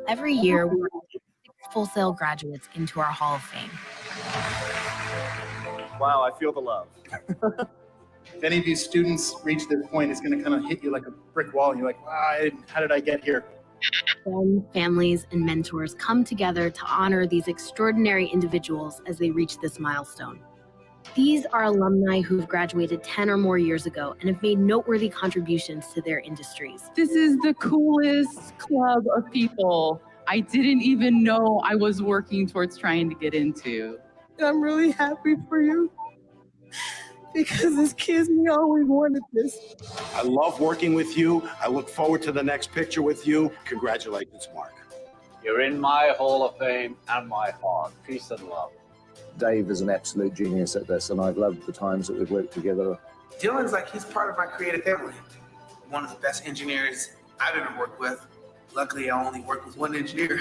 Every year, we recruit 6 Full Sail graduates into our Hall of Fame. Wow, I feel the love. If any of these students reach this point, it's going to kind of hit you like a brick wall. And you're like, wow, how did I get here? Then families and mentors come together to honor these extraordinary individuals as they reach this milestone. These are alumni who have graduated 10 or more years ago and have made noteworthy contributions to their industries. This is the coolest club of people I didn't even know I was working towards trying to get into. I'm really happy for you because as kids, we always wanted this. I love working with you. I look forward to the next picture with you. Congratulations, Mark. You're in my Hall of Fame and my heart. Peace and love. Dave is an absolute genius at this, and I've loved the times that we've worked together. Dylan's like, he's part of my creative family. One of the best engineers I've ever worked with. Luckily, I only worked with one engineer.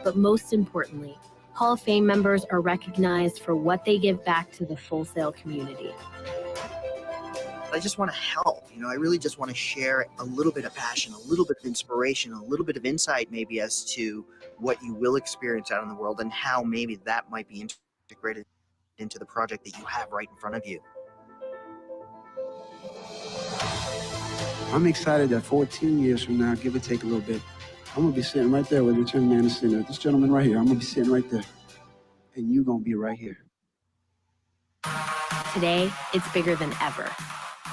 But most importantly, Hall of Fame members are recognized for what they give back to the Full Sail community. I just want to help, I really just want to share a little bit of passion, a little bit of inspiration, a little bit of insight maybe as to what you will experience out in the world and how maybe that might be integrated into the project that you have right in front of you. I'm excited that 14 years from now, give or take a little bit, I'm going to be sitting right there where the young man is sitting there. This gentleman right here, I'm going to be sitting right there. And you're going to be right here. Today, it's bigger than ever.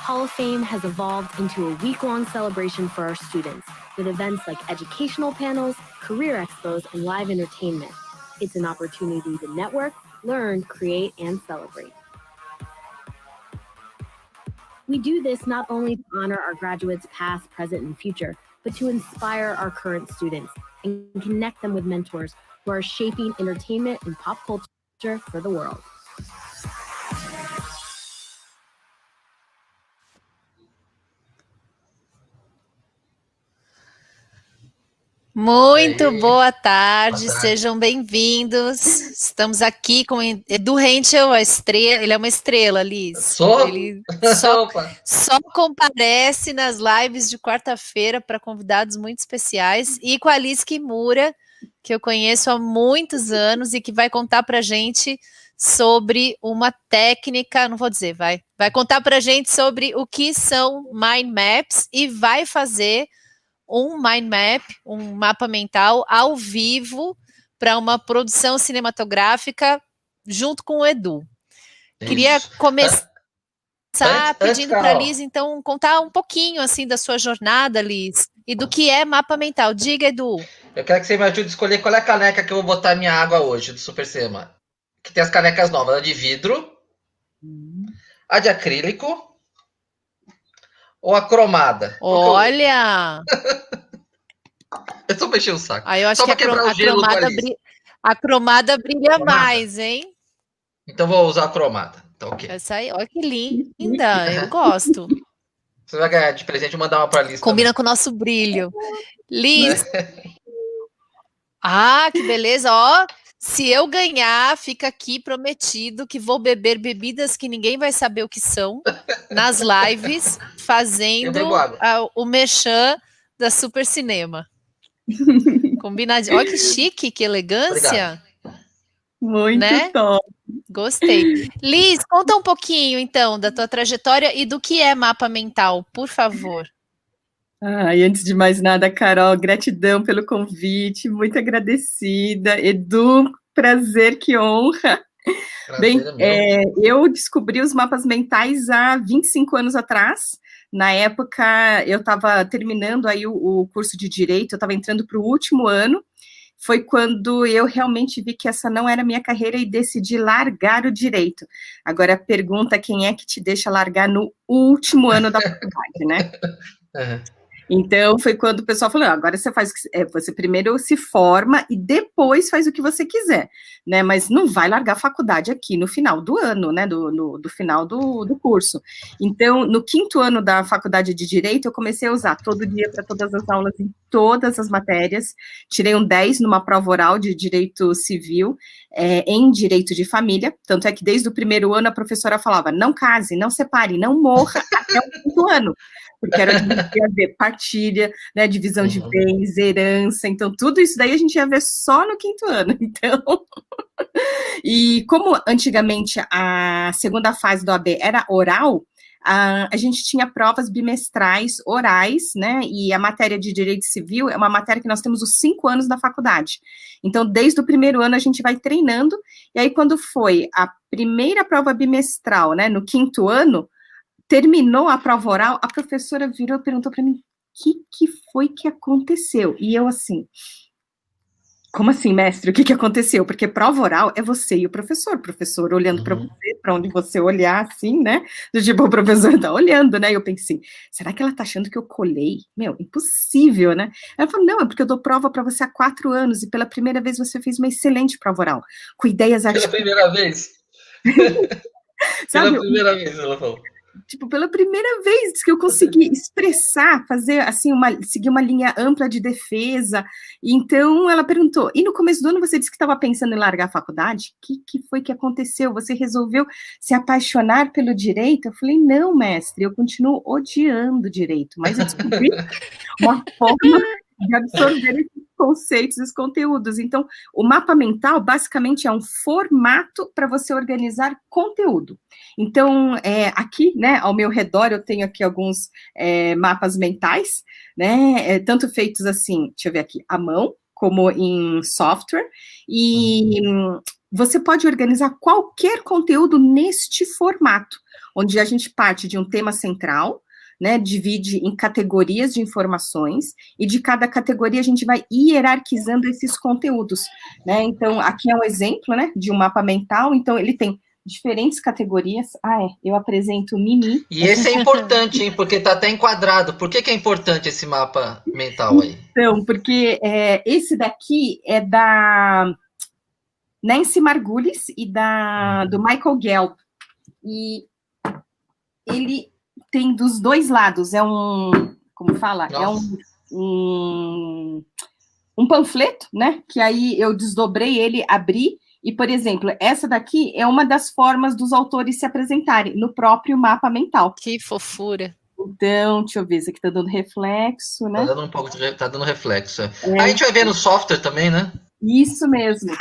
Hall of Fame has evolved into a week-long celebration for our students with events like educational panels, career expos, and live entertainment. It's an opportunity to network, learn, create, and celebrate. We do this not only to honor our graduates past, present, and future, but to inspire our current students and connect them with mentors who are shaping entertainment and pop culture for the world. Muito boa tarde, sejam bem-vindos. Estamos aqui com Edu Henschel, a estrela. Ele é uma estrela, Liz. Ele só comparece nas lives de quarta-feira para convidados muito especiais. E com a Liz Kimura, que eu conheço há muitos anos e que vai contar para a gente sobre uma técnica, não vou dizer, vai contar para a gente sobre o que são mind maps e vai fazer um mind map, um mapa mental ao vivo para uma produção cinematográfica junto com o Edu. Queria começar pedindo para a Liz, então, contar um pouquinho assim da sua jornada, Liz, e do que é mapa mental. Diga, Edu. Eu quero que você me ajude a escolher qual é a caneca que eu vou botar minha água hoje, do Super Cinema. Que tem as canecas novas, a de vidro, a de acrílico, ou a cromada? Olha! Eu só mexi o saco. Aí eu acho que a cromada brilha mais, hein? Então vou usar a cromada. Então, okay. Essa aí, olha que linda, eu gosto. Você vai ganhar de presente, eu mandar uma pra Liz. Combina com o nosso brilho. Liz! Ah, que beleza, ó. Se eu ganhar, fica aqui prometido que vou beber bebidas que ninguém vai saber o que são nas lives, fazendo o merchan da Super Cinema. Combinadinho. Olha que chique, que elegância. Muito, né? Top. Gostei. Liz, conta um pouquinho, então, da tua trajetória e do que é mapa mental, por favor. E antes de mais nada, Carol, gratidão pelo convite, muito agradecida. Edu, prazer, que honra. Bem, eu descobri os mapas mentais há 25 anos atrás. Na época, eu estava terminando aí o curso de Direito, eu estava entrando para o último ano. Foi quando eu realmente vi que essa não era a minha carreira e decidi largar o Direito. Agora, a pergunta, quem é que te deixa largar no último ano da faculdade, né? Então, foi quando o pessoal falou, agora você faz, você primeiro se forma e depois faz o que você quiser. né, mas não vai largar a faculdade aqui no final do ano, né, do final do curso. Então, no 5º ano da faculdade de Direito, eu comecei a usar todo dia para todas as aulas, em todas as matérias, tirei um 10 numa prova oral de Direito Civil, em Direito de Família, tanto é que desde o 1º ano a professora falava, não case, não separe, não morra até o 5º ano, porque era de ia ver partilha, né, divisão de bens, herança, então tudo isso daí a gente ia ver só no 5º ano, então... E como antigamente a segunda fase do AB era oral, a gente tinha provas bimestrais orais, né, e a matéria de Direito Civil é uma matéria que nós temos os 5 anos da faculdade. Então, desde o 1º ano a gente vai treinando, e aí quando foi a primeira prova bimestral, né, no 5º ano, terminou a prova oral, a professora virou e perguntou para mim, o que foi que aconteceu? E eu assim, como assim, mestre, o que aconteceu? Porque prova oral é você e o professor olhando para você, para onde você olhar, assim, né, do tipo, o professor tá olhando, né, e eu pensei, será que ela tá achando que eu colei? Meu, impossível, né? Ela falou, não, é porque eu dou prova para você há 4 anos, e pela primeira vez você fez uma excelente prova oral, com ideias... Pela primeira vez? Sabe, pela primeira vez, ela falou. Tipo, pela primeira vez que eu consegui expressar, fazer, assim, seguir uma linha ampla de defesa, então ela perguntou, e no começo do ano você disse que estava pensando em largar a faculdade? O que foi que aconteceu? Você resolveu se apaixonar pelo direito? Eu falei, não, mestre, eu continuo odiando direito, mas eu descobri uma forma de absorver esses conceitos, esses conteúdos. Então, o mapa mental, basicamente, é um formato para você organizar conteúdo. Então, aqui, né, ao meu redor, eu tenho aqui alguns mapas mentais, né, tanto feitos assim, deixa eu ver aqui, à mão, como em software, e você pode organizar qualquer conteúdo neste formato, onde a gente parte de um tema central, né, divide em categorias de informações, e de cada categoria a gente vai hierarquizando esses conteúdos, né, então aqui é um exemplo, né, de um mapa mental, então ele tem diferentes categorias, eu apresento o Mimi. E esse é importante, hein, porque tá até enquadrado, por que é importante esse mapa mental aí? Então, porque esse daqui é da Nancy Margulis e do Michael Gelb, e ele tem dos dois lados, como fala? Nossa. É um panfleto, né, que aí eu desdobrei ele, abri, e, por exemplo, essa daqui é uma das formas dos autores se apresentarem, no próprio mapa mental. Que fofura. Então, deixa eu ver, isso aqui tá dando reflexo, né? Tá dando um pouco tá dando reflexo. A gente vai ver no software também, né? Isso mesmo.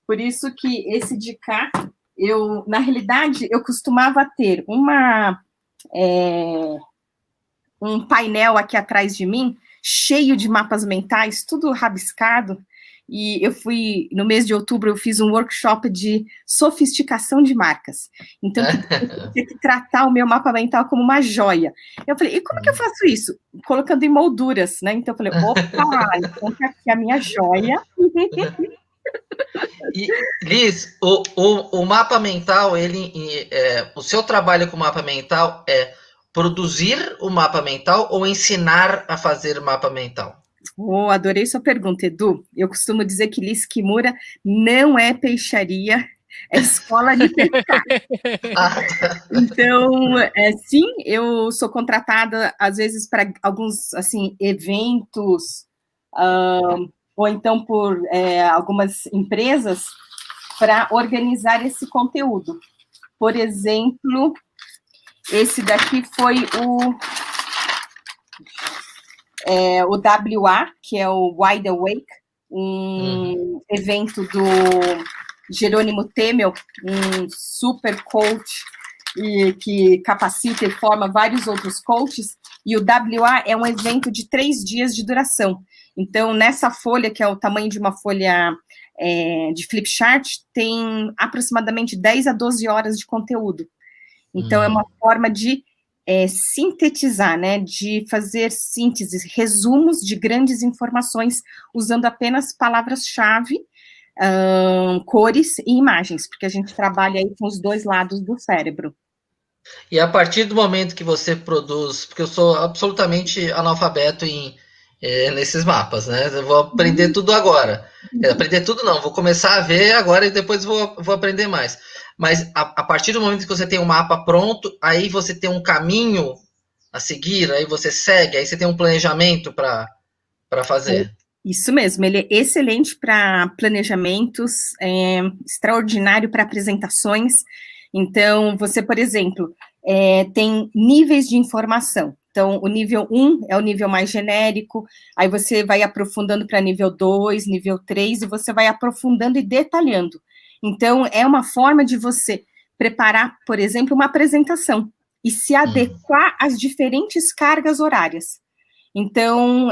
Por isso que esse de cá, na realidade, eu costumava ter um painel aqui atrás de mim, cheio de mapas mentais, tudo rabiscado, e no mês de outubro, eu fiz um workshop de sofisticação de marcas, então eu tinha que tratar o meu mapa mental como uma joia. Eu falei, e como que eu faço isso? Colocando em molduras, né, então eu falei, opa, então tá aqui a minha joia. E, Liz, o mapa mental, o seu trabalho com o mapa mental é produzir o mapa mental ou ensinar a fazer o mapa mental? Adorei sua pergunta, Edu. Eu costumo dizer que Liz Kimura não é peixaria, é escola de pescar. Então, sim, eu sou contratada, às vezes, para alguns, assim, eventos, ou então por algumas empresas, para organizar esse conteúdo. Por exemplo, esse daqui foi o WA, que é o Wide Awake, um evento do Jerônimo Temel, um super coach que capacita e forma vários outros coaches, e o WA é um evento de 3 dias de duração. Então, nessa folha, que é o tamanho de uma folha de flip chart, tem aproximadamente 10 a 12 horas de conteúdo. Então, é uma forma de sintetizar, né, de fazer sínteses, resumos de grandes informações, usando apenas palavras-chave, cores e imagens, porque a gente trabalha aí com os dois lados do cérebro. E a partir do momento que você produz, porque eu sou absolutamente analfabeto em nesses mapas, né? Eu vou aprender tudo agora. Aprender tudo não, vou começar a ver agora e depois vou aprender mais. Mas a partir do momento que você tem um mapa pronto, aí você tem um caminho a seguir, aí você segue, aí você tem um planejamento para fazer. Isso mesmo, ele é excelente para planejamentos, extraordinário para apresentações. Então, você, por exemplo, tem níveis de informação. Então, o nível 1 é o nível mais genérico, aí você vai aprofundando para nível 2, nível 3, e você vai aprofundando e detalhando. Então, é uma forma de você preparar, por exemplo, uma apresentação e se adequar às diferentes cargas horárias. Então,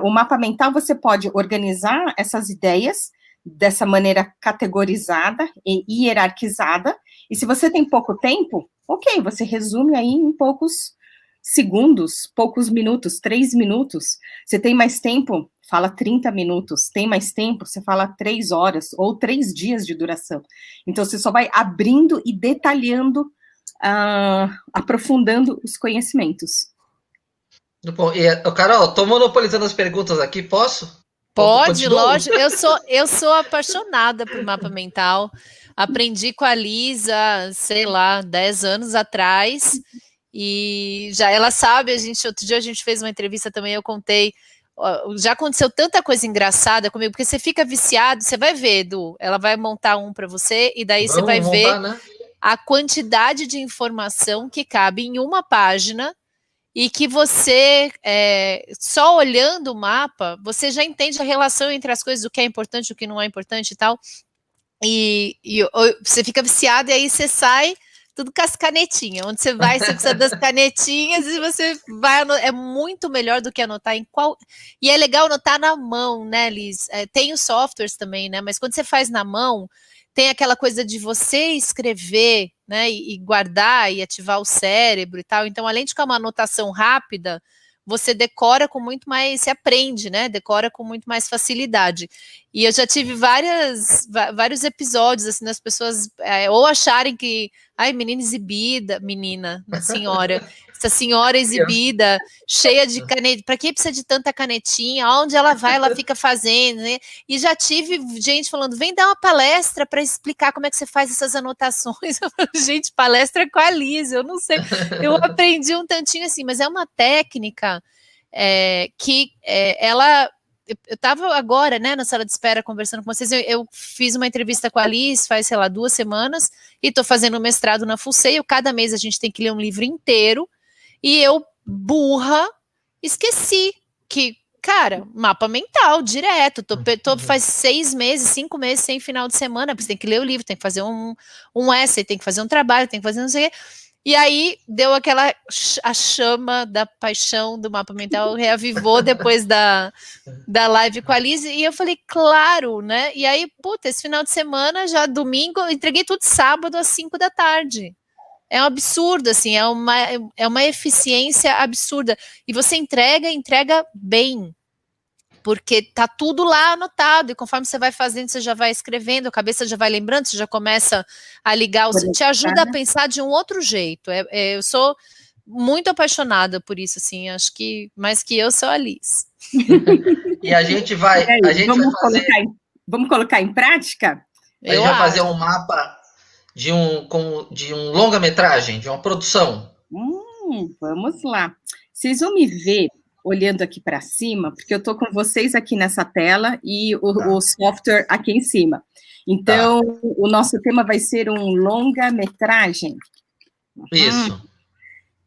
o mapa mental, você pode organizar essas ideias dessa maneira categorizada e hierarquizada, e se você tem pouco tempo, ok, você resume aí em poucos segundos, poucos minutos, 3 minutos. Você tem mais tempo, fala 30 minutos. Tem mais tempo, você fala 3 horas ou 3 dias de duração. Então, você só vai abrindo e detalhando, aprofundando os conhecimentos. Bom, Carol, tô monopolizando as perguntas aqui, posso? Pode, lógico. Eu sou apaixonada por mapa mental. Aprendi com a Lisa, sei lá, 10 anos atrás. E já ela sabe, outro dia a gente fez uma entrevista também, eu contei, já aconteceu tanta coisa engraçada comigo, porque você fica viciado, você vai ver, Edu, ela vai montar um para você, e daí você vai ver, né, a quantidade de informação que cabe em uma página, e que você, só olhando o mapa, você já entende a relação entre as coisas, o que é importante, o que não é importante e tal, e você fica viciado, e aí você sai tudo com as canetinhas. Onde você vai, você precisa das canetinhas e você vai anotar. É muito melhor do que anotar em qual. E é legal anotar na mão, né, Liz? Tem os softwares também, né? Mas quando você faz na mão, tem aquela coisa de você escrever, né? E guardar e ativar o cérebro e tal. Então, além de ficar uma anotação rápida, você decora com muito mais, você aprende, né? Decora com muito mais facilidade. E eu já tive vários episódios, assim, das pessoas ou acharem que, ai, menina exibida, senhora, essa senhora exibida, cheia de caneta, para que precisa de tanta canetinha? Onde ela vai, ela fica fazendo, né? E já tive gente falando, vem dar uma palestra para explicar como é que você faz essas anotações. Eu falo, gente, palestra com a Liz, eu não sei, eu aprendi um tantinho assim, mas é uma técnica que ela... Eu estava agora, né, na sala de espera conversando com vocês, eu fiz uma entrevista com a Liz faz, sei lá, 2 semanas, e estou fazendo um mestrado na FUSEI, cada mês a gente tem que ler um livro inteiro, e eu, burra, esqueci que, cara, mapa mental, direto, tô faz 6 meses, 5 meses sem final de semana, você tem que ler o livro, tem que fazer um essay, tem que fazer um trabalho, tem que fazer não sei o quê. E aí deu a chama da paixão do mapa mental, reavivou depois da live com a Liz, e eu falei, claro, né? E aí, puta, esse final de semana, já domingo, eu entreguei tudo sábado às 5 da tarde. É um absurdo, assim, é uma eficiência absurda. E você entrega bem, porque tá tudo lá anotado, e conforme você vai fazendo, você já vai escrevendo, a cabeça já vai lembrando, você já começa a ligar, te ajuda a pensar de um outro jeito. Eu sou muito apaixonada por isso, assim, acho que mais que eu sou a Liz. E a gente vai... Vamos colocar em prática? A gente vai fazer um mapa de um longa-metragem, de uma produção. Vamos lá. Vocês vão me ver olhando aqui para cima, porque eu estou com vocês aqui nessa tela e o software aqui em cima. Então, o nosso tema vai ser um longa-metragem. Isso.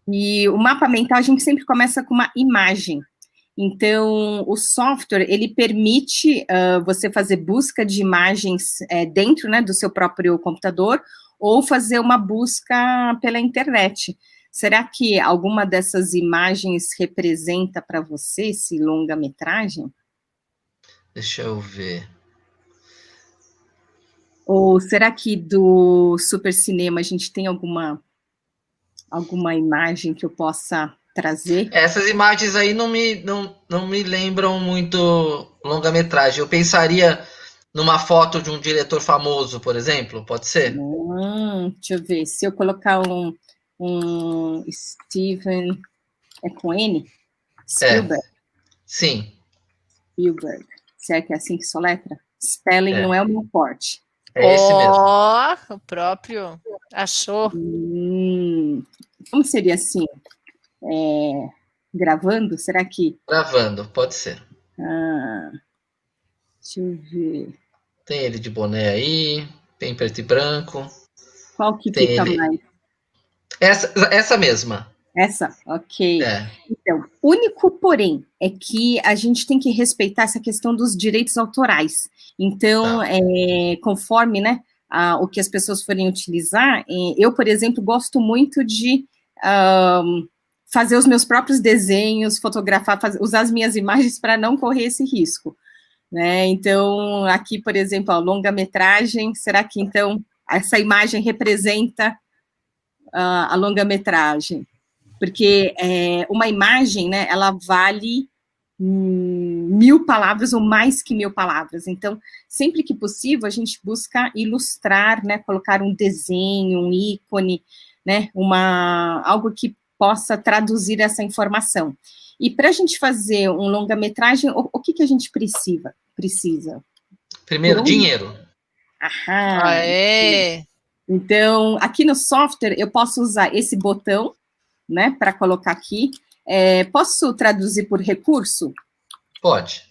E o mapa mental, a gente sempre começa com uma imagem. Então, o software, ele permite você fazer busca de imagens dentro, né, do seu próprio computador, ou fazer uma busca pela internet. Será que alguma dessas imagens representa para você esse longa-metragem? Deixa eu ver. Ou será que do Super Cinema a gente tem alguma imagem que eu possa trazer? Essas imagens aí não me lembram muito longa-metragem. Eu pensaria numa foto de um diretor famoso, por exemplo, pode ser? Deixa eu ver, se eu colocar um Steven, é com N? Spielberg. Sim. Spielberg. Será que é assim que soletra? Spelling É. não é o meu forte. É esse mesmo. Ó, o próprio achou. Como seria assim? Gravando? Será que... Gravando, pode ser. Deixa eu ver. Tem ele de boné aí, tem preto e branco. Qual que Tem fica ele... mais? Essa mesma. Essa? Ok. É. Então, único porém é que a gente tem que respeitar essa questão dos direitos autorais. Então, conforme, né, o que as pessoas forem utilizar, eu, por exemplo, gosto muito de fazer os meus próprios desenhos, fotografar, usar as minhas imagens para não correr esse risco, né? Então, aqui, por exemplo, a longa-metragem, será que, então, essa imagem representa a longa-metragem? Porque uma imagem, né, ela vale 1000 palavras ou mais que 1000 palavras. Então, sempre que possível, a gente busca ilustrar, né, colocar um desenho, um ícone, né, algo que possa traduzir essa informação. E para a gente fazer um longa-metragem, o que a gente precisa? Primeiro, dinheiro. Aham. É. Então, aqui no software, eu posso usar esse botão, né, para colocar aqui. Posso traduzir por recurso? Pode.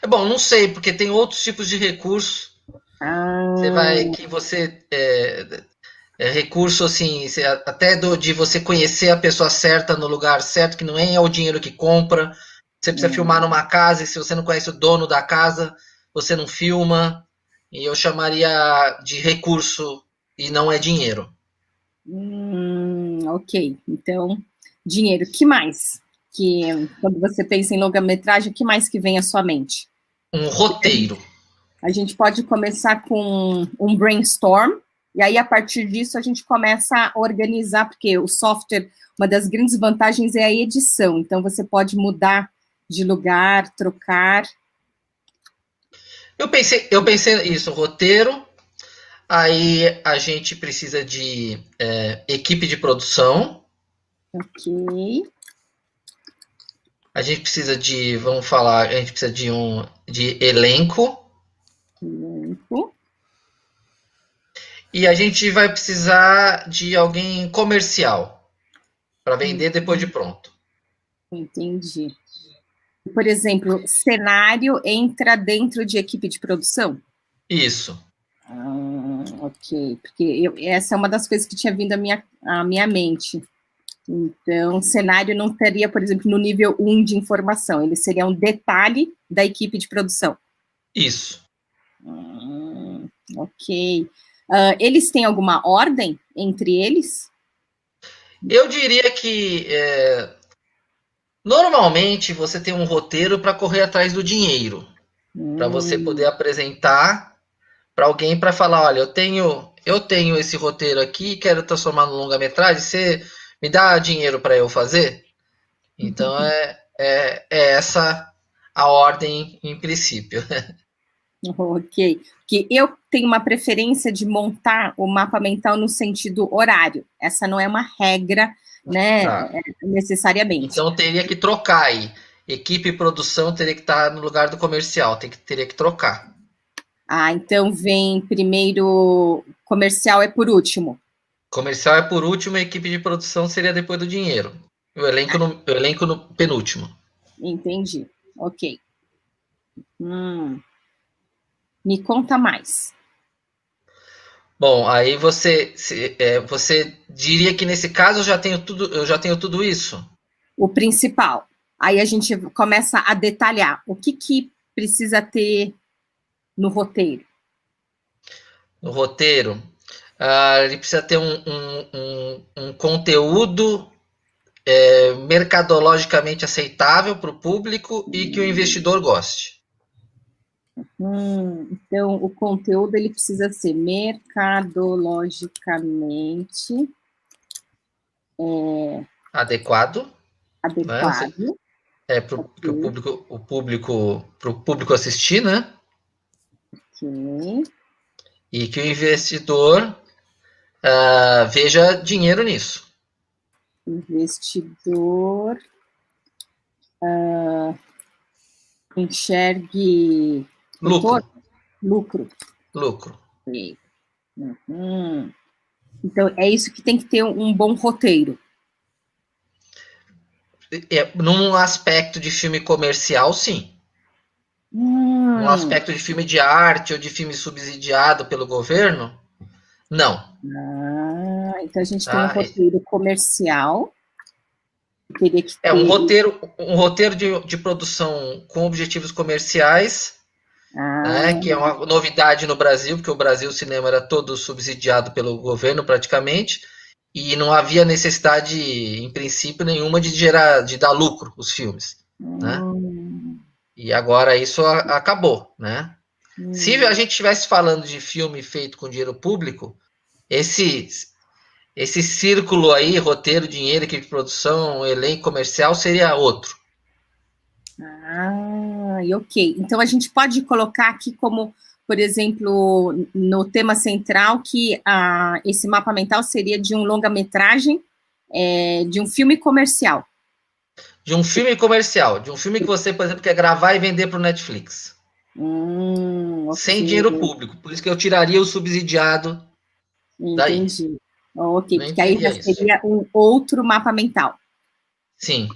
É bom, não sei, porque tem outros tipos de recurso. Recurso assim, até de você conhecer a pessoa certa no lugar certo, que não é o dinheiro que compra. Você precisa filmar numa casa, e se você não conhece o dono da casa, você não filma. E eu chamaria de recurso e não é dinheiro. Ok, então, dinheiro. Que mais? Quando você pensa em longa-metragem, o que mais que vem à sua mente? Um roteiro. A gente pode começar com um brainstorm, e aí, a partir disso, a gente começa a organizar, porque o software, uma das grandes vantagens é a edição, então você pode mudar de lugar, trocar. Eu pensei isso, roteiro, aí a gente precisa de equipe de produção. Ok. A gente precisa de, a gente precisa de elenco. Elenco. E a gente vai precisar de alguém comercial para vender depois de pronto. Entendi. Por exemplo, cenário entra dentro de equipe de produção? Isso. Ok, porque essa é uma das coisas que tinha vindo à minha mente. Então, cenário não teria, por exemplo, no nível 1 de informação, ele seria um detalhe da equipe de produção. Isso. Ok. Eles têm alguma ordem entre eles? Eu diria que normalmente você tem um roteiro para correr atrás do dinheiro, para você poder apresentar para alguém para falar, olha, eu tenho esse roteiro aqui, quero transformar no longa-metragem, você me dá dinheiro para eu fazer? Então é essa a ordem em princípio. Ok, porque eu tenho uma preferência de montar o mapa mental no sentido horário. Essa não é uma regra, né, necessariamente. Então teria que trocar aí. Equipe e produção teria que estar no lugar do comercial, teria que trocar. Então vem primeiro, comercial é por último. Comercial é por último, a equipe de produção seria depois do dinheiro. O elenco no penúltimo. Entendi, ok. Me conta mais. Bom, aí você diria que nesse caso eu já tenho tudo isso? O principal. Aí a gente começa a detalhar o que precisa ter no roteiro. No roteiro, ele precisa ter um conteúdo mercadologicamente aceitável para o público e que o investidor goste. Então, o conteúdo ele precisa ser mercadologicamente adequado. Adequado. Né? Para o público assistir, né? Ok. E que o investidor veja dinheiro nisso. Investidor Enxergue Lucro. Lucro. Lucro. Uhum. Então, é isso que tem que ter um bom roteiro. Num aspecto de filme comercial, sim. Num aspecto de filme de arte ou de filme subsidiado pelo governo, não. Então a gente tem um roteiro comercial. Teria que ter... um roteiro de produção com objetivos comerciais, né, que é uma novidade no Brasil, porque o Brasil, o cinema era todo subsidiado pelo governo praticamente, e não havia necessidade, em princípio, nenhuma de dar lucro os filmes, né? E agora isso acabou, né? Se a gente estivesse falando de filme feito com dinheiro público, esse círculo aí, roteiro, dinheiro, equipe de produção, elenco comercial, seria outro. Ok. Então a gente pode colocar aqui como, por exemplo, no tema central, que esse mapa mental seria de um longa-metragem, de um filme comercial. De um filme comercial, de um filme que você, por exemplo, quer gravar e vender para o Netflix. Okay. Sem dinheiro público. Por isso que eu tiraria o subsidiado daí. Entendi. Ok, porque aí já seria um outro mapa mental. Sim.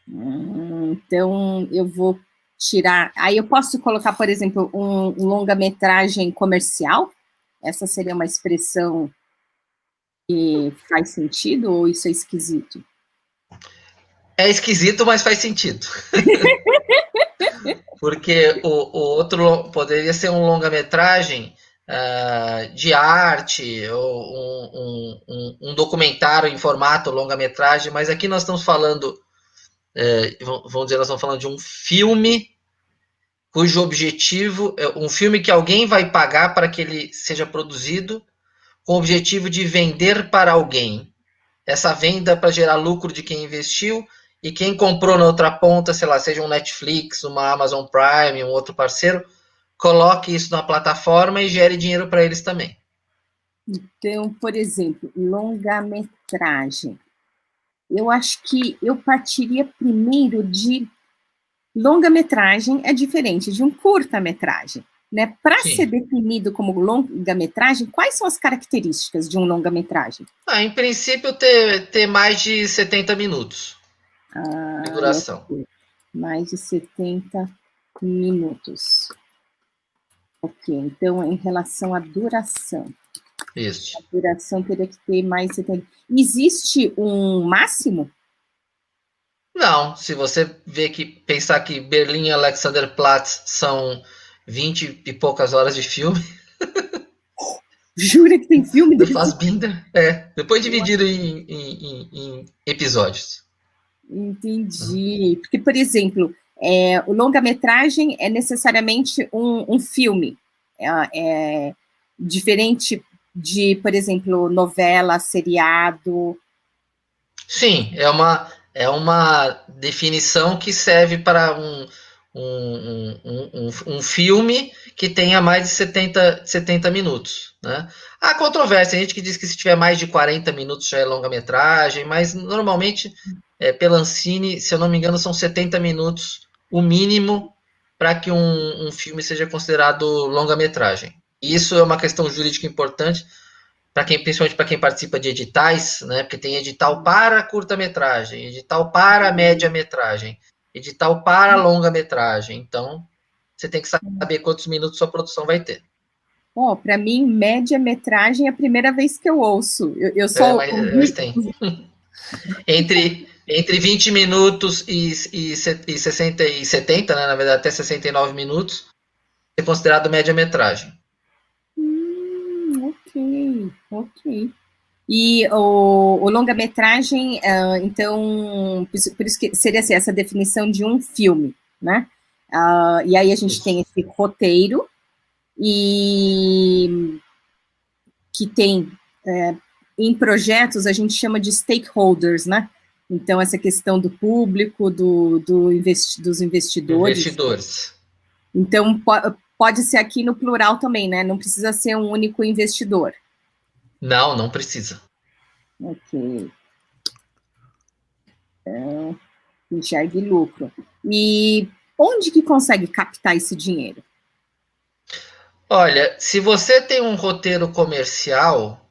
Então, eu vou tirar... Aí eu posso colocar, por exemplo, um longa-metragem comercial? Essa seria uma expressão que faz sentido ou isso é esquisito? É esquisito, mas faz sentido. Porque o outro poderia ser um longa-metragem de arte, ou um documentário em formato longa-metragem, mas aqui nós estamos falando, vamos dizer, nós estamos falando de um filme cujo objetivo é um filme que alguém vai pagar para que ele seja produzido com o objetivo de vender para alguém. Essa venda para gerar lucro de quem investiu e quem comprou na outra ponta, sei lá, seja um Netflix, uma Amazon Prime, um outro parceiro, coloque isso na plataforma e gere dinheiro para eles também. Então, por exemplo, longa-metragem. Eu acho que eu partiria primeiro de... Longa-metragem é diferente de um curta-metragem, né? Para ser definido como longa-metragem, quais são as características de um longa-metragem? Em princípio, ter mais de 70 minutos de duração. Mais de 70 minutos. Ok, então, em relação à duração. Isso. A duração teria que ter mais de 70... Existe um máximo? Não, se você pensar que Berlim e Alexanderplatz são 20 e poucas horas de filme. Jura que tem filme desse? Fassbinder, depois dividido em episódios. Entendi. Porque, por exemplo, o longa-metragem é necessariamente um filme. Diferente de, por exemplo, novela, seriado. Sim, é uma definição que serve para um filme que tenha mais de 70 minutos. Né? Há controvérsia, gente que diz que se tiver mais de 40 minutos já é longa-metragem, mas normalmente, pela Ancine, se eu não me engano, são 70 minutos o mínimo para que um filme seja considerado longa-metragem. Isso é uma questão jurídica importante, principalmente para quem participa de editais, né? Porque tem edital para curta-metragem, edital para média-metragem, edital para longa-metragem. Então, você tem que saber quantos minutos sua produção vai ter. Para mim, média-metragem é a primeira vez que eu ouço. Eu sou... Mas tem. Entre 20 minutos e 60 e 70, né? Na verdade, até 69 minutos, é considerado média-metragem. Ok. E o longa-metragem, então, por isso que seria assim, essa definição de um filme, né? E aí a gente tem esse roteiro, e que tem, em projetos, a gente chama de stakeholders, né? Então, essa questão do público, dos investidores. Então, pode ser aqui no plural também, né? Não precisa ser um único investidor. Não precisa. Ok. Então, enxergue lucro. E onde que consegue captar esse dinheiro? Olha, se você tem um roteiro comercial,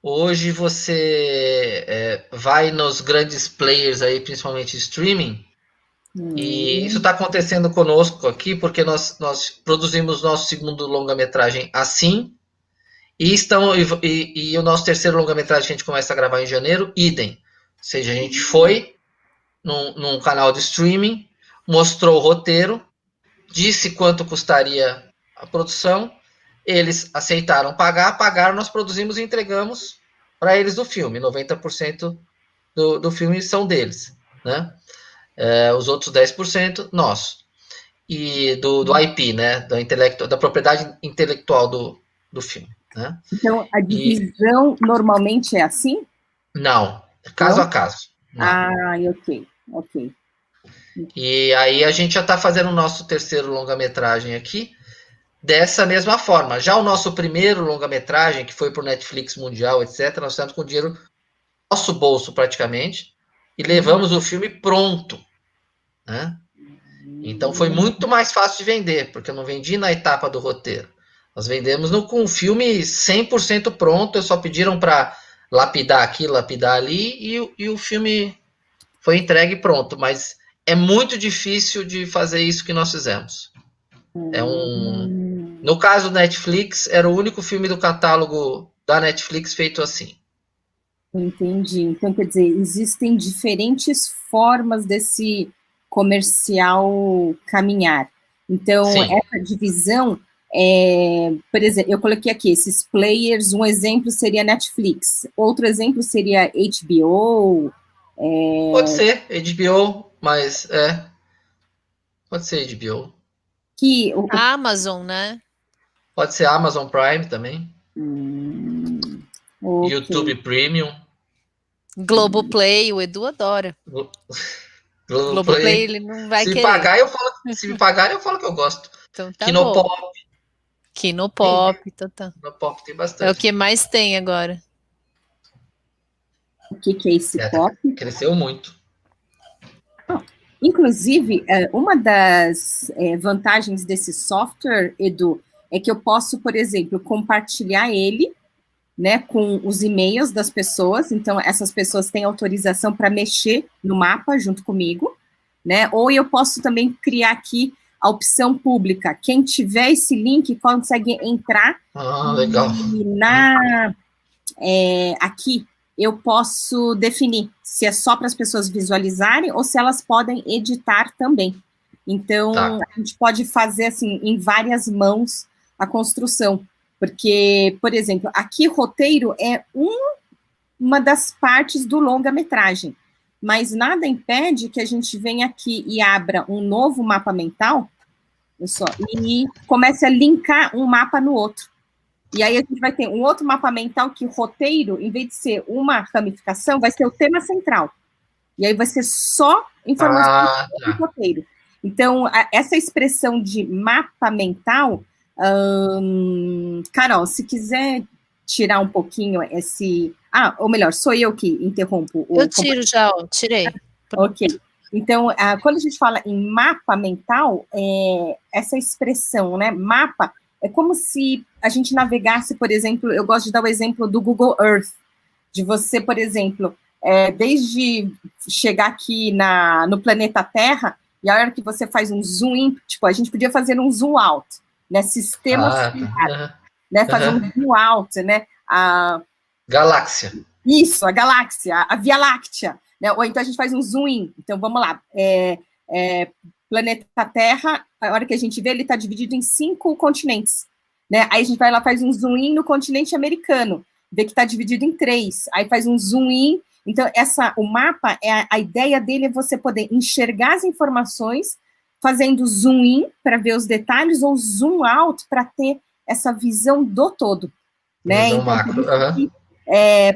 hoje você vai nos grandes players aí, principalmente streaming, e isso está acontecendo conosco aqui, porque nós produzimos nosso segundo longa-metragem assim, e o nosso terceiro longa-metragem que a gente começa a gravar em janeiro, idem. Ou seja, a gente foi num canal de streaming, mostrou o roteiro, disse quanto custaria a produção, eles aceitaram pagaram, nós produzimos e entregamos para eles do filme. 90% do filme são deles, né? Os outros 10% nosso. E do IP, né? Da propriedade intelectual do filme. Né? Então, a divisão normalmente é assim? Não, caso a caso. Não. Ok. E aí a gente já está fazendo o nosso terceiro longa-metragem aqui, dessa mesma forma. Já o nosso primeiro longa-metragem, que foi para o Netflix Mundial, etc., nós estamos com o dinheiro do nosso bolso praticamente, e levamos o filme pronto. Né? Então foi muito mais fácil de vender, porque eu não vendi na etapa do roteiro. Nós vendemos com o filme 100% pronto, eles só pediram para lapidar aqui, lapidar ali, e o filme foi entregue pronto. Mas é muito difícil de fazer isso que nós fizemos. No caso do Netflix, era o único filme do catálogo da Netflix feito assim. Entendi. Então, quer dizer, existem diferentes formas desse comercial caminhar. Então, essa divisão, por exemplo, eu coloquei aqui esses players, um exemplo seria Netflix, outro exemplo seria HBO. Pode ser HBO, mas pode ser HBO. A Amazon, né? Pode ser Amazon Prime também. Okay. YouTube Premium. Globoplay, o Edu adora. Globoplay, ele não vai querer. Se me pagarem, eu falo que eu gosto. Então tá Kinopop. bom. Kinopop, tá. Kinopop tem bastante. É o que mais tem agora. O que é esse pop? Cresceu muito. Inclusive, uma das vantagens desse software, Edu, é que eu posso, por exemplo, compartilhar ele, né, com os e-mails das pessoas. Então, essas pessoas têm autorização para mexer no mapa junto comigo, né? Ou eu posso também criar aqui a opção pública. Quem tiver esse link consegue entrar. Legal. E aqui eu posso definir se é só para as pessoas visualizarem ou se elas podem editar também. Então, a gente pode fazer, assim, em várias mãos a construção. Porque, por exemplo, aqui roteiro é uma das partes do longa-metragem, mas nada impede que a gente venha aqui e abra um novo mapa mental, e comece a linkar um mapa no outro. E aí a gente vai ter um outro mapa mental que o roteiro, em vez de ser uma ramificação, vai ser o tema central. E aí vai ser só informação do roteiro. Então, essa expressão de mapa mental, Carol, se quiser tirar um pouquinho esse... ou melhor, sou eu que interrompo. Eu tiro já, tirei. Ok. Então, quando a gente fala em mapa mental, essa expressão, né, mapa, é como se a gente navegasse, por exemplo, eu gosto de dar o exemplo do Google Earth, de você, por exemplo, desde chegar aqui no planeta Terra, e a hora que você faz um zoom in, tipo, a gente podia fazer um zoom out, né, sistema solar, né, fazer um zoom out, né, galáxia. Isso, a galáxia, a Via Láctea, né, ou então a gente faz um zoom in, então vamos lá, planeta Terra, a hora que a gente vê, ele está dividido em 5 continentes, né, aí a gente vai lá, faz um zoom in no continente americano, vê que está dividido em 3, aí faz um zoom in, então o mapa, a ideia dele é você poder enxergar as informações, fazendo zoom in para ver os detalhes, ou zoom out para ter essa visão do todo, né, então, macro.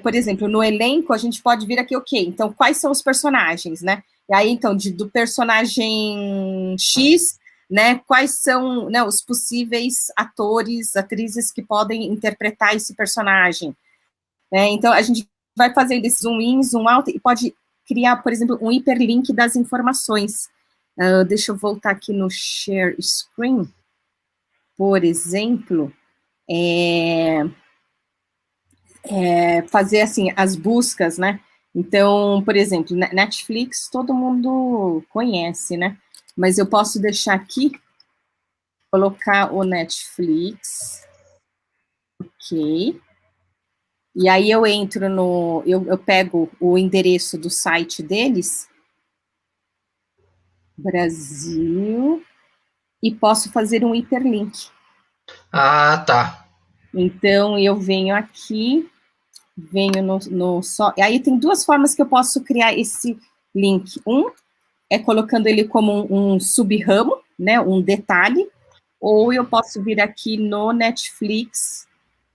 Por exemplo, no elenco, a gente pode vir aqui, ok, então, quais são os personagens, né, e aí, então, do personagem X, né, quais são, né, os possíveis atores, atrizes que podem interpretar esse personagem, né, então, a gente vai fazendo esse zoom in, zoom out, e pode criar, por exemplo, um hiperlink das informações, Deixa eu voltar aqui no share screen. Por exemplo, fazer assim as buscas, né? Então, por exemplo, Netflix todo mundo conhece, né? Mas eu posso deixar aqui, colocar o Netflix, ok. E aí eu entro no, eu pego o endereço do site deles, Brasil, e posso fazer um hiperlink. Ah, tá. Então, eu venho aqui, venho no só... Aí tem duas formas que eu posso criar esse link. Um é colocando ele como um sub-ramo, né, um detalhe, ou eu posso vir aqui no Netflix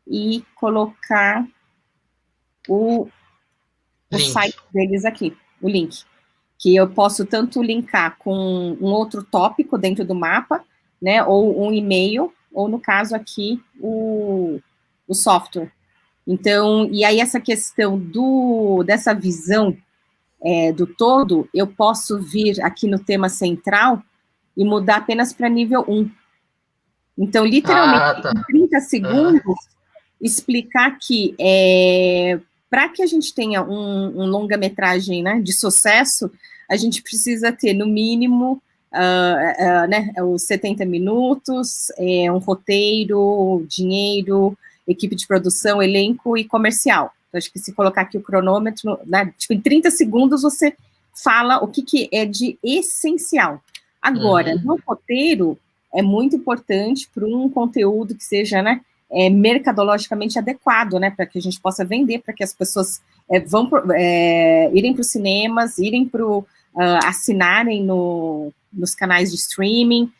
e colocar o site deles aqui, o link. Que eu posso tanto linkar com um outro tópico dentro do mapa, né, ou um e-mail, ou no caso aqui, o software. Então, e aí essa questão dessa visão do todo, eu posso vir aqui no tema central e mudar apenas para nível 1. Então, literalmente, em 30 segundos, explicar que para que a gente tenha um longa-metragem, né, de sucesso, a gente precisa ter, no mínimo, né, os 70 minutos, um roteiro, dinheiro, equipe de produção, elenco e comercial. Então, acho que se colocar aqui o cronômetro, né, tipo, em 30 segundos você fala o que é de essencial. Agora, no roteiro, é muito importante para um conteúdo que seja, né, mercadologicamente adequado, né, para que a gente possa vender, para que as pessoas irem para os cinemas, irem para assinarem nos canais de streaming,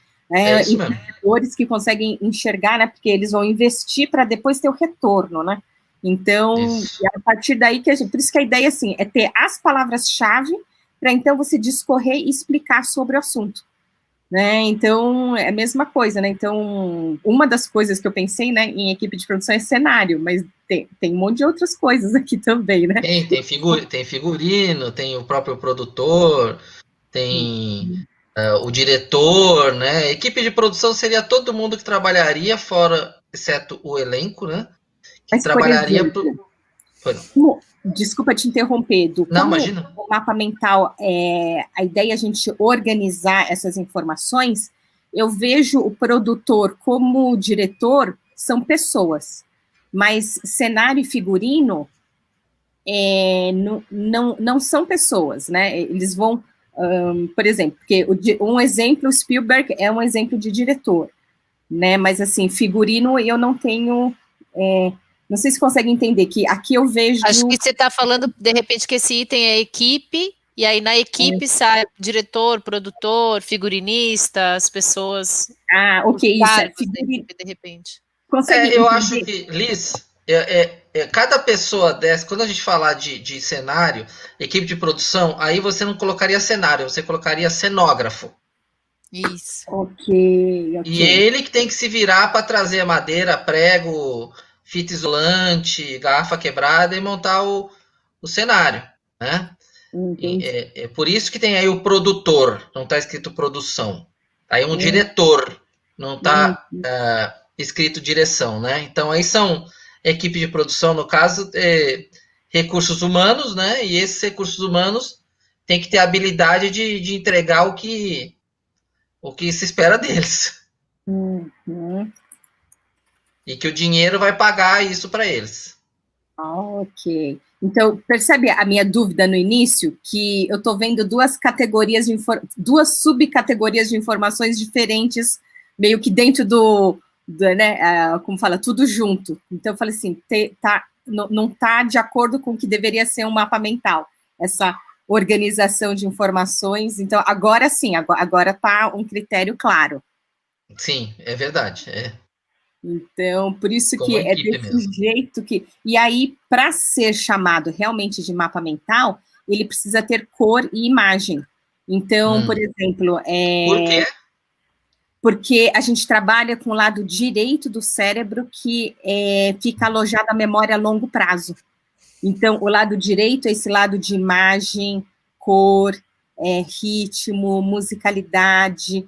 investidores que conseguem enxergar, né, porque eles vão investir para depois ter o retorno, né, então, a partir daí, por isso que a ideia, assim, é ter as palavras-chave para, então, você discorrer e explicar sobre o assunto, né, então, é a mesma coisa, né, então, uma das coisas que eu pensei, né, em equipe de produção é cenário, mas tem um monte de outras coisas aqui também, né. Tem figurino, tem o próprio produtor, tem o diretor, né, equipe de produção seria todo mundo que trabalharia fora, exceto o elenco, né, que mas, trabalharia desculpa te interromper, Não, imagina. O mapa mental, a ideia é a gente organizar essas informações, eu vejo o produtor como o diretor, são pessoas, mas cenário e figurino não são pessoas, né, eles vão, por exemplo, porque um exemplo, o Spielberg é um exemplo de diretor, né, mas assim, figurino eu não tenho... não sei se consegue entender, que aqui eu vejo... Acho que você está falando, de repente, que esse item é equipe, e aí na equipe sai diretor, produtor, figurinista, as pessoas... Ah, ok, isso é figurino, de repente. Eu acho que, Liz, cada pessoa dessa, quando a gente falar de cenário, equipe de produção, aí você não colocaria cenário, você colocaria cenógrafo. Isso. Ok. E ele que tem que se virar para trazer a madeira, prego... fita isolante, garrafa quebrada e montar o cenário, né? É por isso que tem aí o produtor, não está escrito produção. Aí um diretor, não está escrito direção, né? Então aí são equipe de produção, no caso, recursos humanos, né? E esses recursos humanos têm que ter a habilidade de entregar o que se espera deles. E que o dinheiro vai pagar isso para eles. Ok. Então, percebe a minha dúvida no início? Que eu estou vendo duas subcategorias de informações diferentes, meio que dentro né, como fala, tudo junto. Então, eu falei assim, não está de acordo com o que deveria ser um mapa mental, essa organização de informações. Então, agora sim, agora está um critério claro. Sim, é verdade, Então, por isso que é desse jeito que... E aí, para ser chamado realmente de mapa mental, ele precisa ter cor e imagem. Então, por exemplo... Por quê? Porque a gente trabalha com o lado direito do cérebro que fica alojado a memória a longo prazo. Então, o lado direito é esse lado de imagem, cor, ritmo, musicalidade,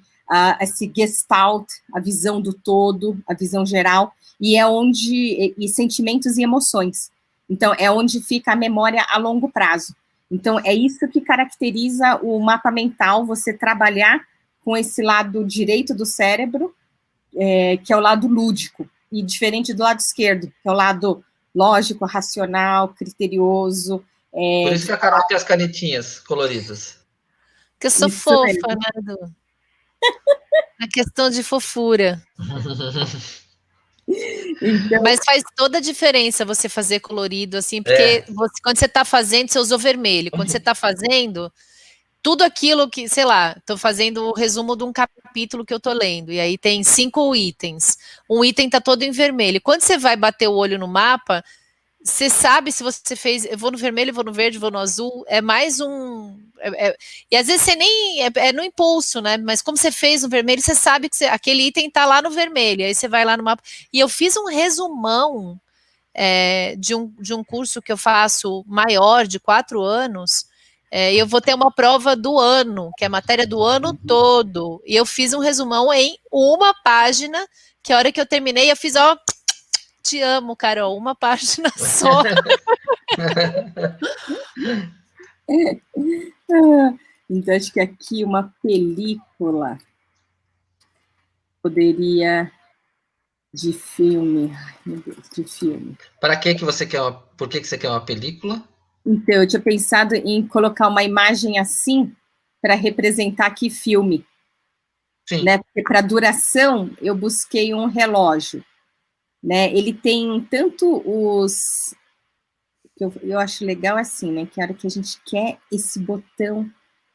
esse gestalt, a visão do todo, a visão geral, e sentimentos e emoções. Então, é onde fica a memória a longo prazo. Então, é isso que caracteriza o mapa mental, você trabalhar com esse lado direito do cérebro, que é o lado lúdico, e diferente do lado esquerdo, que é o lado lógico, racional, criterioso. Por isso que a Carol tem as canetinhas coloridas. Porque eu sou fofa, né, Edu? A questão de fofura. Então, mas faz toda a diferença você fazer colorido, assim, porque quando você está fazendo, você usou vermelho. Quando você está fazendo, tudo aquilo que, sei lá, estou fazendo o resumo de um capítulo que eu estou lendo, e aí tem 5 itens. Um item está todo em vermelho. Quando você vai bater o olho no mapa, você sabe se você fez, eu vou no vermelho, vou no verde, vou no azul, é mais um... e às vezes você nem... É no impulso, né? Mas como você fez no vermelho, você sabe que aquele item tá lá no vermelho, aí você vai lá no mapa. E eu fiz um resumão de um curso que eu faço maior, de 4 anos, e eu vou ter uma prova do ano, que é a matéria do ano todo, e eu fiz um resumão em uma página, que a hora que eu terminei, eu fiz, ó... Te amo, Carol, uma página só. Então, acho que aqui uma película poderia de filme. Ai, meu Deus, de filme. Para que você quer por que você quer uma película? Então, eu tinha pensado em colocar uma imagem assim para representar que filme. Sim. Né? Porque para duração, eu busquei um relógio. Né, ele tem tanto os... Eu acho legal assim, né, que a hora que a gente quer esse botão...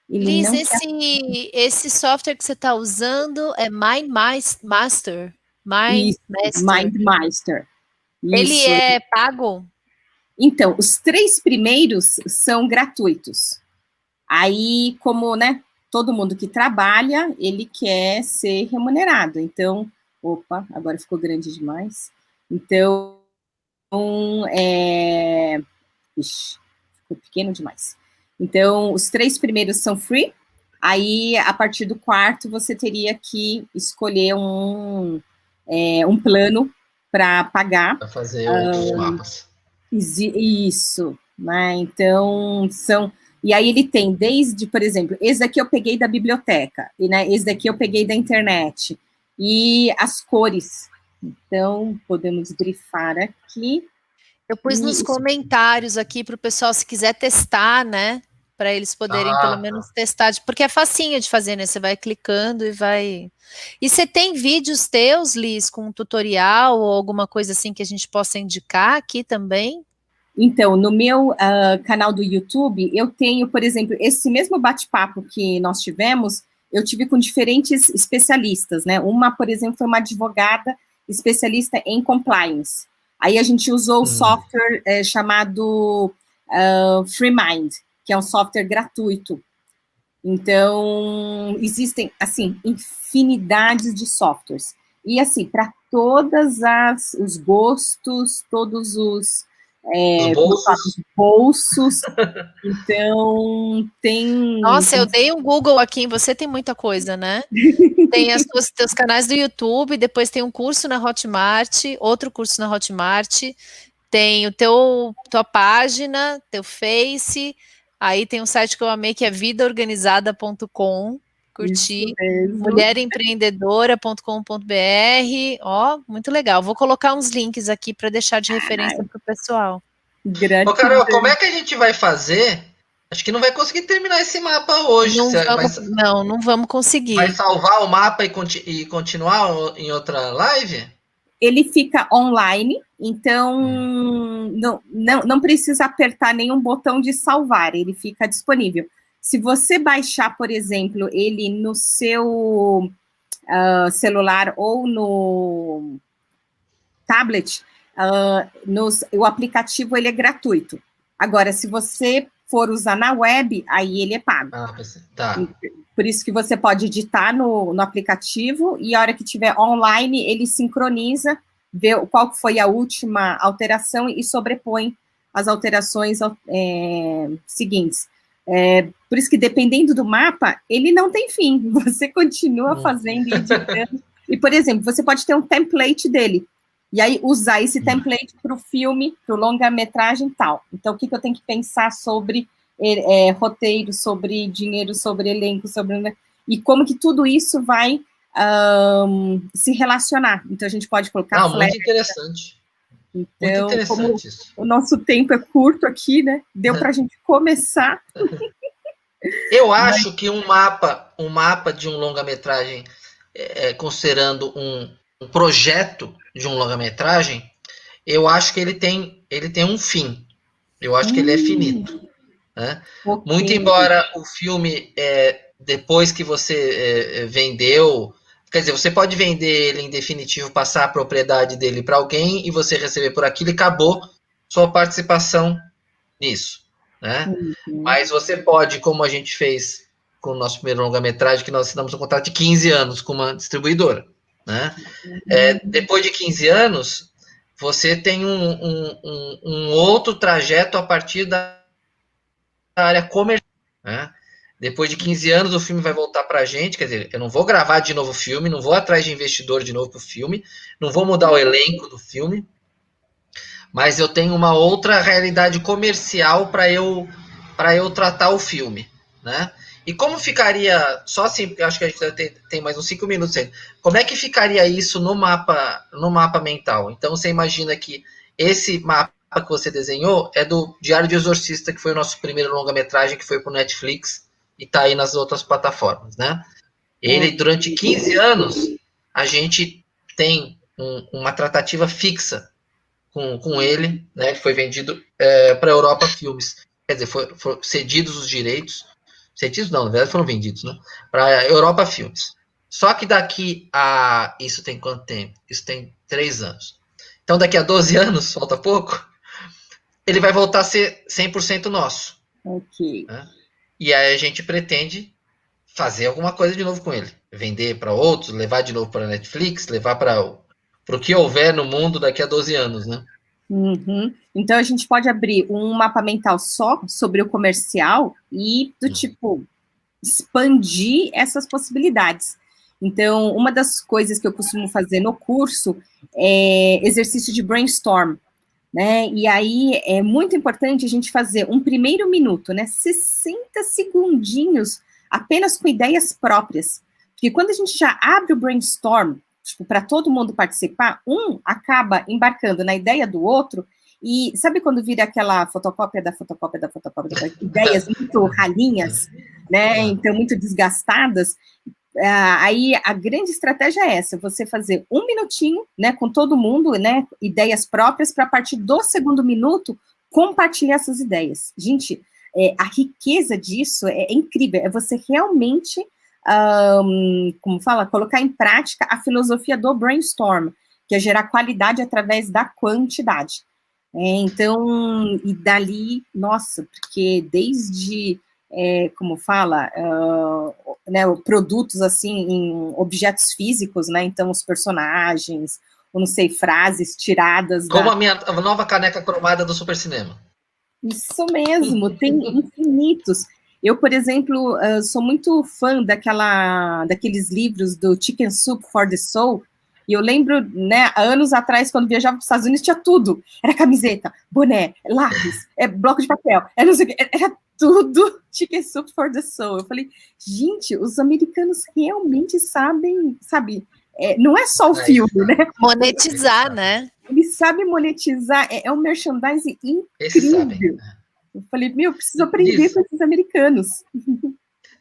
Liz, esse software que você está usando é Mind Master? Mind Master. Ele é pago? Então, os 3 primeiros são gratuitos. Aí, como, né, todo mundo que trabalha, ele quer ser remunerado. Então, opa, agora ficou grande demais. Então, ficou pequeno demais. Então, os 3 primeiros são free, aí, a partir do 4º, você teria que escolher um plano para pagar. Para fazer outros mapas. Isso, né, então, e aí ele tem desde, por exemplo, esse daqui eu peguei da biblioteca, e, né, esse daqui eu peguei da internet, e as cores. Então, podemos grifar aqui. Eu pus nos comentários aqui para o pessoal, se quiser testar, né? Para eles poderem pelo menos testar, porque é facinho de fazer, né? Você vai clicando e vai... E você tem vídeos teus, Liz, com um tutorial ou alguma coisa assim que a gente possa indicar aqui também? Então, no meu canal do YouTube, eu tenho, por exemplo, esse mesmo bate-papo que nós tivemos, eu tive com diferentes especialistas, né? Uma, por exemplo, foi uma advogada especialista em compliance. Aí a gente usou o software chamado FreeMind, que é um software gratuito. Então, existem, assim, infinidades de softwares. E, assim, para todos os gostos, todos os bolsos. Então, tem... Nossa, eu dei um Google aqui, você tem muita coisa, né? Tem teus canais do YouTube, depois tem um curso na Hotmart, outro curso na Hotmart, tem tua página, teu Face, aí tem um site que eu amei, que é vidaorganizada.com, curti, mulherempreendedora.com.br, ó, muito legal. Vou colocar uns links aqui para deixar de referência para o pessoal. Ô, Carol, como é que a gente vai fazer? Acho que não vai conseguir terminar esse mapa hoje. Não vamos conseguir. Vai salvar o mapa e continuar em outra live? Ele fica online, então não precisa apertar nenhum botão de salvar, ele fica disponível. Se você baixar, por exemplo, ele no seu celular ou no tablet, o aplicativo ele é gratuito. Agora, se você for usar na web, aí ele é pago. Tá. Por isso que você pode editar no aplicativo e a hora que tiver online, ele sincroniza, vê qual foi a última alteração e sobrepõe as alterações seguintes. Por isso que, dependendo do mapa, ele não tem fim. Você continua fazendo e editando. E, por exemplo, você pode ter um template dele. E aí, usar esse template para o filme, para o longa-metragem e tal. Então, o que eu tenho que pensar sobre roteiro, sobre dinheiro, sobre elenco, sobre... E como que tudo isso vai se relacionar. Então, a gente pode colocar... Muito interessante. Então, muito interessante isso. O nosso tempo é curto aqui, né? Deu para a gente começar. Eu acho que um mapa de um longa-metragem, considerando um projeto de um longa-metragem, eu acho que ele tem um fim. Eu acho que ele é finito. Né? Okay. Muito embora o filme, depois que você vendeu... Quer dizer, você pode vender ele em definitivo, passar a propriedade dele para alguém e você receber por aquilo e acabou sua participação nisso. Né? Mas você pode, como a gente fez com o nosso primeiro longa-metragem, que nós assinamos um contrato de 15 anos com uma distribuidora. Né? Depois de 15 anos, você tem um outro trajeto a partir da área comercial. Né? Depois de 15 anos, o filme vai voltar para a gente. Quer dizer, eu não vou gravar de novo o filme, não vou atrás de investidor de novo para o filme, não vou mudar o elenco do filme, mas eu tenho uma outra realidade comercial para eu tratar o filme. Né? E como ficaria, só assim, porque eu acho que a gente tem mais uns 5 minutos ainda, como é que ficaria isso no mapa mental? Então, você imagina que esse mapa que você desenhou é do Diário de Exorcista, que foi o nosso primeiro longa-metragem, que foi para o Netflix e está aí nas outras plataformas, né? Ele, durante 15 anos, a gente tem uma tratativa fixa com ele, né? Que foi vendido para a Europa Filmes. Quer dizer, foram cedidos os direitos. Cedidos não, na verdade foram vendidos, né? Para a Europa Filmes. Só que daqui a... Isso tem quanto tempo? Isso tem 3 anos. Então, daqui a 12 anos, falta pouco, ele vai voltar a ser 100% nosso. Ok. Né? E aí a gente pretende fazer alguma coisa de novo com ele. Vender para outros, levar de novo para a Netflix, levar para o que houver no mundo daqui a 12 anos, né? Uhum. Então, a gente pode abrir um mapa mental só sobre o comercial e, tipo, expandir essas possibilidades. Então, uma das coisas que eu costumo fazer no curso é exercício de brainstorm. Né? E aí é muito importante a gente fazer um primeiro minuto, né? 60 segundinhos apenas com ideias próprias. Porque quando a gente já abre o brainstorm, tipo, para todo mundo participar, um acaba embarcando na ideia do outro, e sabe quando vira aquela fotocópia da ideias muito ralinhas, né? Então, muito desgastadas. Aí a grande estratégia é essa, você fazer um minutinho, né, com todo mundo, né, ideias próprias, para a partir do segundo minuto, compartilhar essas ideias. Gente, a riqueza disso é incrível, é você realmente, como fala, colocar em prática a filosofia do brainstorm, que é gerar qualidade através da quantidade. Então, e dali, nossa, porque desde... como fala, né, produtos assim, em objetos físicos, né, então os personagens, ou não sei, frases tiradas. Como a minha nova caneca cromada do Super Cinema. Isso mesmo, tem infinitos. Eu, por exemplo, sou muito fã daqueles livros do Chicken Soup for the Soul, e eu lembro, né, anos atrás, quando viajava para os Estados Unidos, tinha tudo. Era camiseta, boné, lápis, bloco de papel, não sei o que, era tudo Chicken Soup for the Soul. Eu falei, gente, os americanos realmente sabem, sabe, não é só o filme, né? Monetizar, né? Eles sabem monetizar, é um merchandising incrível. Eu falei, eu preciso aprender com esses americanos.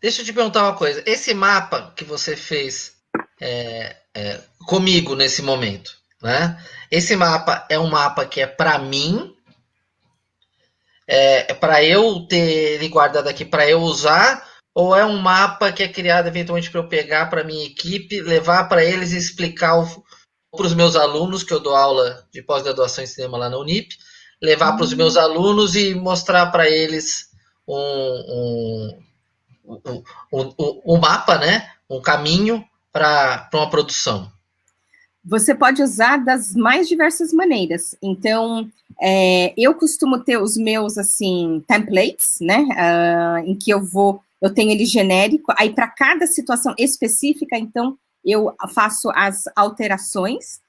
Deixa eu te perguntar uma coisa. Esse mapa que você fez comigo nesse momento, né? Esse mapa é um mapa que é para mim, para eu ter ele guardado aqui, para eu usar, ou é um mapa que é criado eventualmente para eu pegar para minha equipe, levar para eles e explicar para os meus alunos, que eu dou aula de pós-graduação em cinema lá na Unip, levar para os meus alunos e mostrar para eles um mapa, né? Um caminho para uma produção? você pode usar das mais diversas maneiras. Então, eu costumo ter os meus, assim, templates, né, em que eu tenho ele genérico, aí para cada situação específica, então, eu faço as alterações,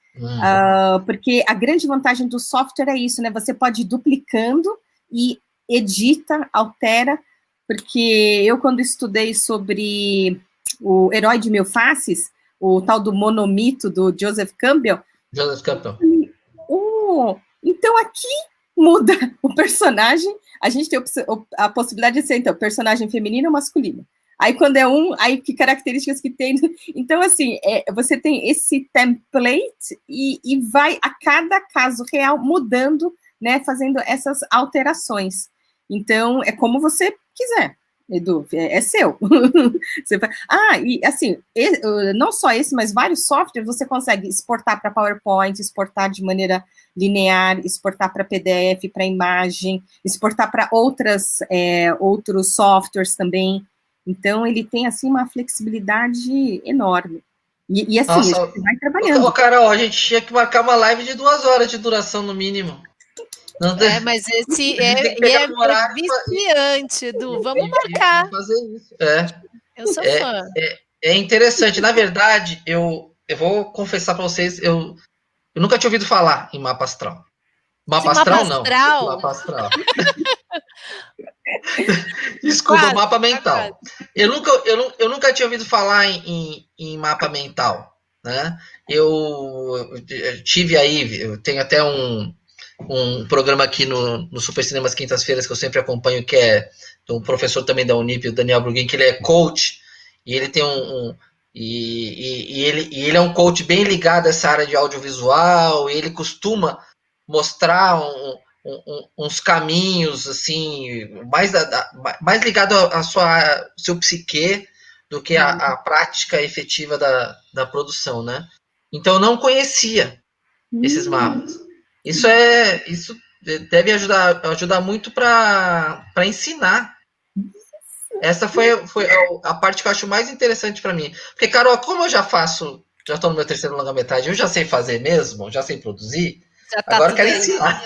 porque a grande vantagem do software é isso, né, você pode ir duplicando e edita, altera, porque eu, quando estudei sobre o Herói de Mil Faces, o tal do monomito do Joseph Campbell. Então aqui muda o personagem, a gente tem a possibilidade de ser, então, personagem feminino ou masculino. Aí quando é aí que características que tem. Então, assim, você tem esse template e vai a cada caso real mudando, né, fazendo essas alterações. Então, é como você quiser. Edu, é seu. Você vai... e assim, não só esse, mas vários softwares você consegue exportar para PowerPoint, exportar de maneira linear, exportar para PDF, para imagem, exportar para outros softwares também. Então, ele tem, assim, uma flexibilidade enorme. E assim, Nossa, você vai trabalhando. Carol, a gente tinha que marcar uma live de 2 horas de duração, no mínimo. Mas esse é viciante, Edu. Vamos marcar. Fazer isso. Eu sou fã. É interessante. Na verdade, eu vou confessar para vocês, eu nunca tinha ouvido falar em mapa astral. Mapa astral, não. Mapa astral. Desculpa, mapa mental. Eu nunca tinha ouvido falar em mapa mental, né? Eu tive aí, eu tenho até um programa aqui no Super Cinemas quintas-feiras que eu sempre acompanho, que é um professor também da Unip, o Daniel Bruguin, que ele é coach, e ele tem ele é um coach bem ligado a essa área de audiovisual, e ele costuma mostrar uns caminhos, assim, mais ligado a seu psique do que a prática efetiva da produção, né? Então, eu não conhecia esses mapas. Isso deve ajudar muito para ensinar. Essa foi a parte que eu acho mais interessante para mim. Porque, Carol, como eu já estou no meu 3º longa-metragem, eu já sei fazer mesmo, já sei produzir, agora eu quero ensinar.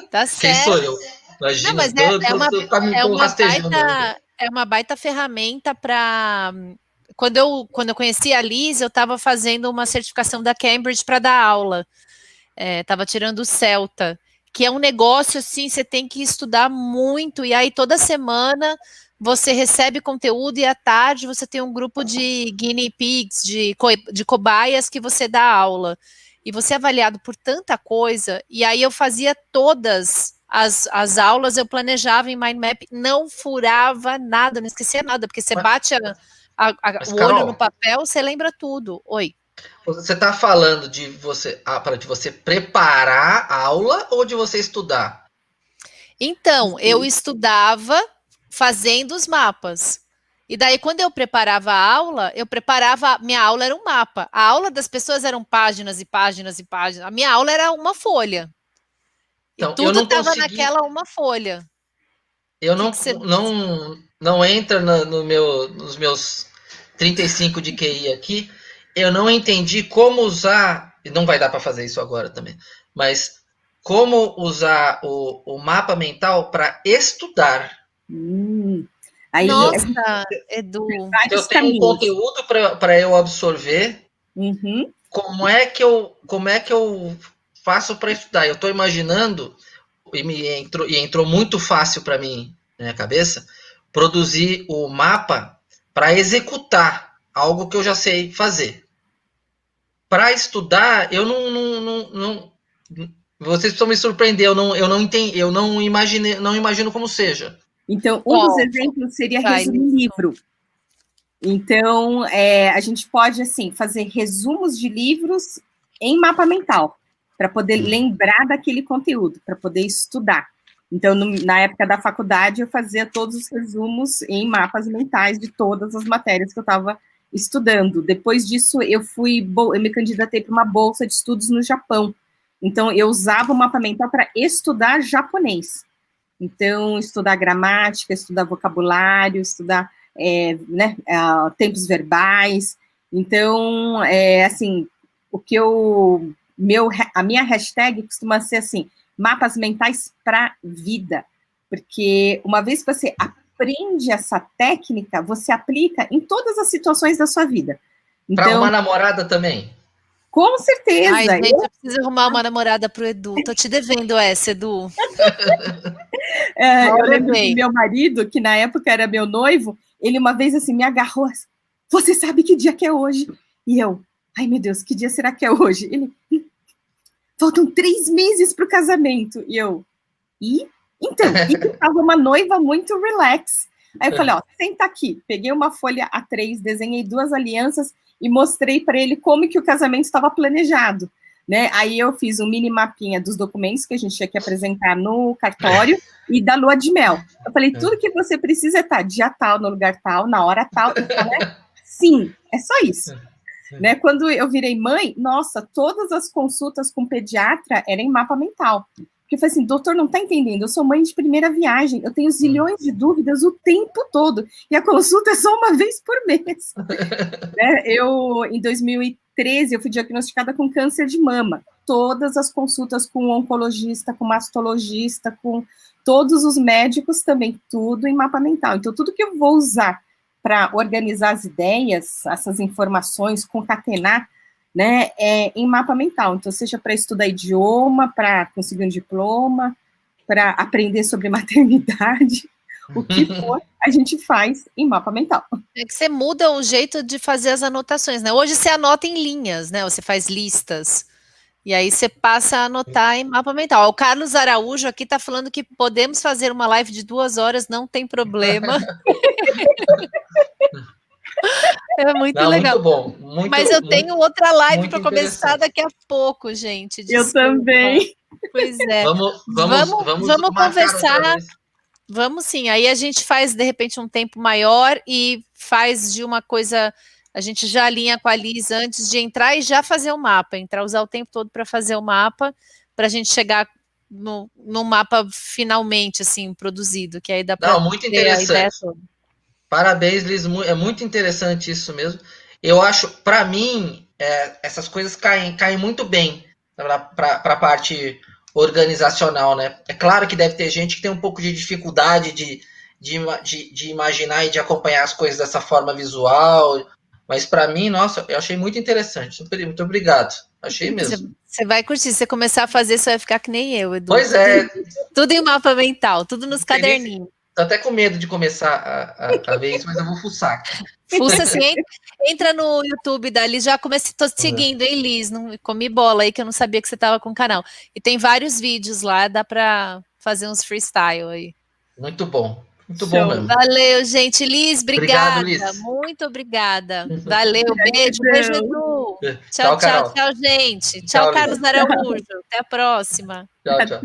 Tá certo. Quem sou eu? Imagina, não, mas é uma baita ferramenta para... Quando eu conheci a Liz, eu estava fazendo uma certificação da Cambridge para dar aula. Estava tirando o Celta, que é um negócio assim, você tem que estudar muito, e aí toda semana você recebe conteúdo e à tarde você tem um grupo de guinea pigs, de cobaias que você dá aula. E você é avaliado por tanta coisa, e aí eu fazia todas as aulas, eu planejava em mind map, não furava nada, não esquecia nada, porque você bate o Carol, olho no papel, você lembra tudo. Oi. Você está falando de você preparar a aula ou de você estudar? Então, eu estudava fazendo os mapas. E daí, quando eu preparava a aula, minha aula era um mapa. A aula das pessoas eram páginas e páginas e páginas. A minha aula era uma folha. Então, e tudo estava naquela uma folha. Eu não entra nos meus 35 de QI aqui. Eu não entendi como usar, e não vai dar para fazer isso agora também, mas como usar o mapa mental para estudar. Aí, nossa, Edu. Eu tenho um conteúdo para eu absorver. Como é que eu faço para estudar? Eu estou imaginando, e entrou muito fácil para mim na minha cabeça, produzir o mapa para executar algo que eu já sei fazer. Para estudar, eu não vocês precisam me surpreender, eu não imagino como seja. Então, dos exemplos seria resumir livro. Então, a gente pode, assim, fazer resumos de livros em mapa mental, para poder lembrar daquele conteúdo, para poder estudar. Então, na época da faculdade, eu fazia todos os resumos em mapas mentais de todas as matérias que eu estava estudando. Depois disso, eu me candidatei para uma bolsa de estudos no Japão. Então, eu usava o mapa mental para estudar japonês. Então, estudar gramática, estudar vocabulário, estudar tempos verbais. Então, assim, a minha hashtag costuma ser assim, mapas mentais para vida, porque uma vez que você aprende essa técnica, você aplica em todas as situações da sua vida. Então, para uma namorada também? Com certeza. Ai, gente, eu preciso arrumar uma namorada pro Edu. Tô te devendo essa, Edu. Eu lembro do meu marido, que na época era meu noivo, ele uma vez assim me agarrou, você sabe que dia que é hoje? E eu, ai meu Deus, que dia será que é hoje? Ele, faltam 3 meses pro casamento. E eu, Então, eu tava uma noiva muito relax. Aí eu falei, ó, senta aqui. Peguei uma folha A3, desenhei 2 alianças e mostrei para ele como que o casamento estava planejado, né? Aí eu fiz um mini mapinha dos documentos que a gente tinha que apresentar no cartório e da lua de mel. Eu falei, tudo que você precisa é estar dia tal, no lugar tal, na hora tal. Eu falei, sim, é só isso. Né? Quando eu virei mãe, nossa, todas as consultas com pediatra eram em mapa mental. Porque eu falei assim, doutor, não está entendendo, eu sou mãe de primeira viagem, eu tenho zilhões de dúvidas o tempo todo, e a consulta é só uma vez por mês. Né? Em 2013, eu fui diagnosticada com câncer de mama. Todas as consultas com oncologista, com mastologista, com todos os médicos também, tudo em mapa mental. Então, tudo que eu vou usar para organizar as ideias, essas informações, concatenar, né, em mapa mental. Então, seja para estudar idioma, para conseguir um diploma, para aprender sobre maternidade, o que for, a gente faz em mapa mental. É que você muda o jeito de fazer as anotações, né? Hoje você anota em linhas, né? Você faz listas. E aí você passa a anotar em mapa mental. O Carlos Araújo aqui está falando que podemos fazer uma live de 2 horas, não tem problema. É muito legal. Muito bom. Mas eu tenho outra live para começar daqui a pouco, gente. Desculpa. Eu também. Pois é. Vamos conversar. Vamos sim. Aí a gente faz, de repente, um tempo maior e faz de uma coisa... A gente já alinha com a Liz antes de entrar e já fazer o mapa. Usar o tempo todo para fazer o mapa, para a gente chegar no mapa finalmente, assim, produzido. Que aí dá para muito interessante. Parabéns, Liz. É muito interessante isso mesmo. Eu acho, para mim, essas coisas caem muito bem para a parte organizacional, né? É claro que deve ter gente que tem um pouco de dificuldade de imaginar e de acompanhar as coisas dessa forma visual, mas para mim, nossa, eu achei muito interessante. Muito obrigado. Achei mesmo. Você vai curtir. Se você começar a fazer, você vai ficar que nem eu, Edu. Pois é. Tudo em mapa mental, tudo nos caderninhos. Tô até com medo de começar a ver isso, mas eu vou fuçar. Fuça assim, entra no YouTube da Liz, já comecei, tô te seguindo, hein, Liz? Não comi bola aí, que eu não sabia que você tava com o canal. E tem vários vídeos lá, dá pra fazer uns freestyle aí. Muito bom. Muito bom mesmo. Valeu, gente. Liz, obrigada. Obrigado, Liz. Muito obrigada. Valeu, beijo, Edu. Tchau, tchau, gente. Tchau, Carlos Araújo. Até a próxima. Tchau.